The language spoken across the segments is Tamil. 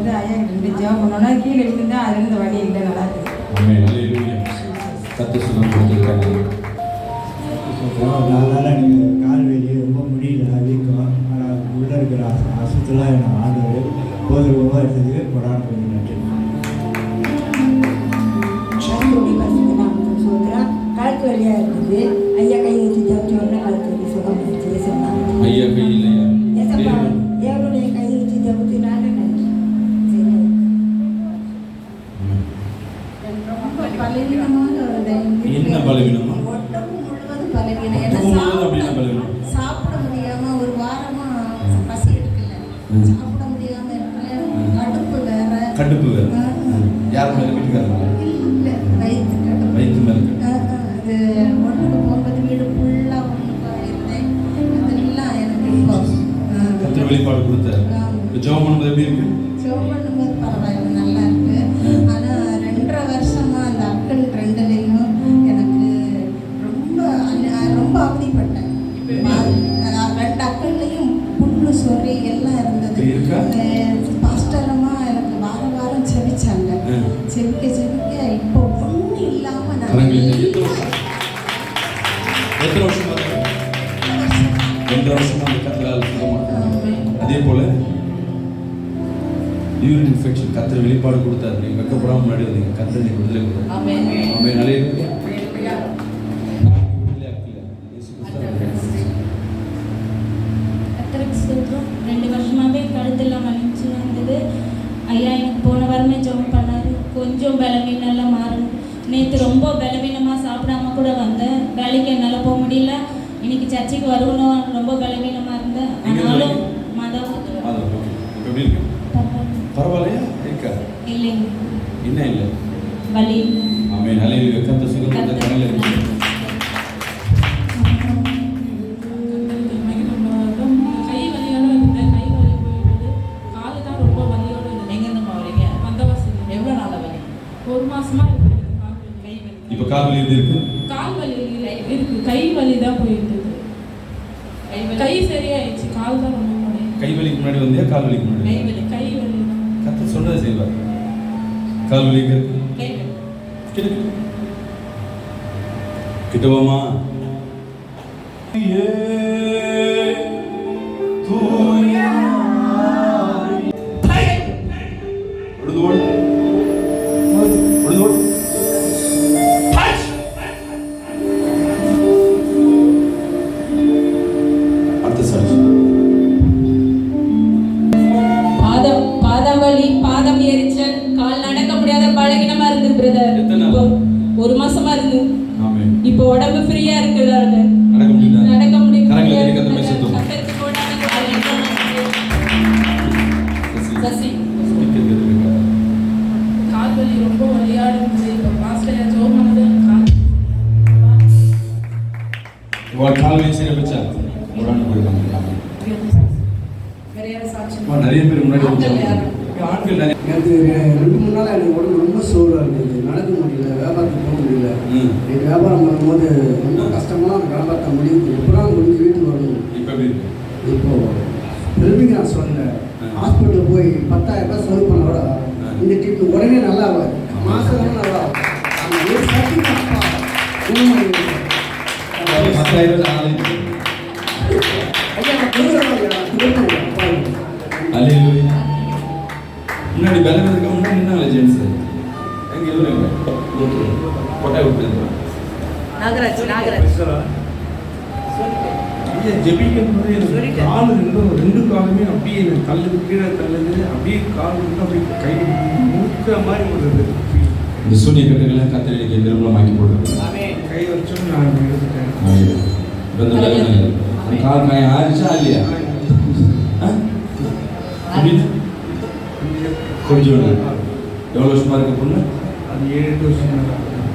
வந்து ஐயா கிட்ட ஜெபம் பண்ணோன்னா கீழே விழுந்தா அதுலேருந்து வழி இல்லை, நல்லா இருக்குது. கர்த்தர் சுகம் கொடுத்துருக்காங்க. அதனால எனக்கு கால் வெளியே ரொம்ப முடியல வீக்கம். ஆனால் உள்ளே இருக்கிற அசுத்தெல்லாம் எனக்கு ஆண்டவர் போதும் எடுத்ததுக்கு கொடான்னு கொஞ்சம் நன்றி. கழுத்து வழியாக இருக்குது. ஐயா கை வச்சு ஜபிச்சோன்னா கழுத்து வலி சுகம் ஆயிடுச்சு சொன்னாங்க. ஐயா கை இல்லையா? எவ்வளோ கை வச்சு ஜபிச்சுனால நன்றி. சரி, ரொம்ப பலவீனமான என்ன பலவீனமா? உடம்பு முழுவதும் பலவீனம். சாப்பிட முடியாம ஒரு வாரமா பசி எடுக்கல, சாப்பிட முடியாம இருக்கல. கடுப்பு வேற. யார் மேல? வீட்டுக்காரங்க இல்லை, வயிற்று மேல. அது ஒன்றுக்கு போகும்போது வீடு ஃபுல்லாக ஒன்றுக்கு இருந்தேன். அதெல்லாம் எனக்கு இப்போ கர்த்தர் வெளிப்பாடு கொடுத்தாரு. ஜெபம் பண்ணும்போது எப்படி இருக்கு? ஜெபம் பண்ணும்போது பரவாயில்ல, நல்லா இருக்கு. ஆனால் 2.5 வருஷமா அந்த அக்கல் 2லையும் எனக்கு ரொம்ப அவதிப்பட்டேன். 2 அக்கல்லையும் புண்ணு சொறி எல்லாம் இருந்தது. பாஸ்டரமா எனக்கு வாரம் செவிச்சாங்க. செவிக்க இப்போ ஒன்றும் இல்லாமல் நான் எத்தனை வருஷமா? 2 வருஷமா கர்த்தரால் சுகமானாங்க. அதே போல யூரின் இன்ஃபெக்ஷன் கர்த்தர் வெளிப்பாடு கொடுத்தாரு. நீங்க வெக்கப்படாம முன்னாடி வந்தீங்க. கர்த்தர் நீங்க விடுதலை கொடுத்தாரு. ஆமென். ஆமென். ஹல்லேலூயா. கர்த்தருக்கு ஸ்தோத்திரம். 2 வருஷமாவே கழுத்தெல்லாம் வலிச்சு வந்தது. ஐயா எனக்கு போன வாரமே ஜெபம் பண்ணாரு. கொஞ்சம் பலவீனெல்லாம் மாறணும். நேற்று ரொம்ப பலவீனமாக சாப்பிடாம கூட வந்தேன். வேலைக்கு என்னால் போக முடியல. இன்னைக்கு சர்ச்சைக்கு வருவணும், ரொம்ப பலவீனமாக இருந்தேன். ஆனாலும் பரவாயில்லையா? இருக்கா? இல்லைங்க. என்ன இல்லை? வலி. ஆமென். ஹல்லேலூயா. கர்த்தர் சுகத்தை கரங்களை இருக்கு. இப்ப கால் வலி இருக்கு. கால் வலி இருக்கு. கை வலி தான் போயிட்டு. கை சரியாயிடுச்சு. கால் தான் ரொம்ப வலி. கை வலிக்கு முன்னாடி வந்தியா? கால் வலிக்கு முன்னாடி? கை வலி. கர்த்தர் சொன்னதை செய்வார். கால் வலி இருக்கு. கிட்டவாமா? பாதம் எரிச்சல், கால் நடக்க முடியாத பழகினமா இருந்து பிரதர். 1 மாசமா இருந்து இப்போ உடம்பு ஃப்ரீயா இருக்கு. நடக்க முடியும். கால் வலி ரொம்ப வலியாடு இருந்துச்சு. இப்போ பாஸ்டர் ஜெபம் பண்ணது கால் வலி சரி வச்சா உடனே போயிடுவாங்க. நிறைய பேர் முன்னாடி ஆண்கள் எனக்கு 2-3 நாள் எனக்கு உடம்பு ரொம்ப சோர்வாக இருந்தது. நடக்க முடியல, வியாபாரத்துக்கு போக முடியல. எனக்கு வியாபாரம் பண்ணும்போது ரொம்ப கஷ்டமாக அந்த வியாபாரத்தை முடியுது. எப்போதான் முடிஞ்சு வீட்டுக்கு வரணும். இப்போ திரும்பிக்கு நான் சொன்னேன், ஹாஸ்பிட்டலில் போய் 10,000 ரூபாய் செலவு பண்ண விட இந்த ட்ரீட்மெண்ட் உடனே நல்லா ஆகாது, மாதம் நல்லா ஆகும். அந்த ஒரு சட்டி முன்னாடி பலவீனத்துக்கு முன்னாடி நின்னாங்களே ஜென்ஸ் எங்க எதுவும் கொட்டாய் விட்டு நாகராஜ் ஜெபிக்கும் போது எனக்கு கால் 2 காலுமே அப்படியே எனக்கு தள்ளுது, கீழே தள்ளுது. அப்படியே கால் அப்படியே கை முழுக்கிற மாதிரி ஒரு இந்த சூரிய கட்டுகளை கத்திரிக்கை நிர்மூலமாக்கி போடுறது. கை வச்சோம் நான் எடுத்துட்டேன். கால் காயம் ஆயிடுச்சா இல்லையா? கொஞ்சம் எவ்வளோ வருஷமா இருக்க பொண்ணு? அது 7-8 வருஷம்.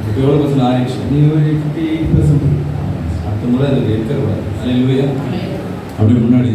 இப்போ எவ்வளோ பர்சன்ட் ஆயிடுச்சு? நீ ஒரு 58%. அடுத்த முறை அது இருக்கிற ஹல்லேலூயா. அப்படி முன்னாடி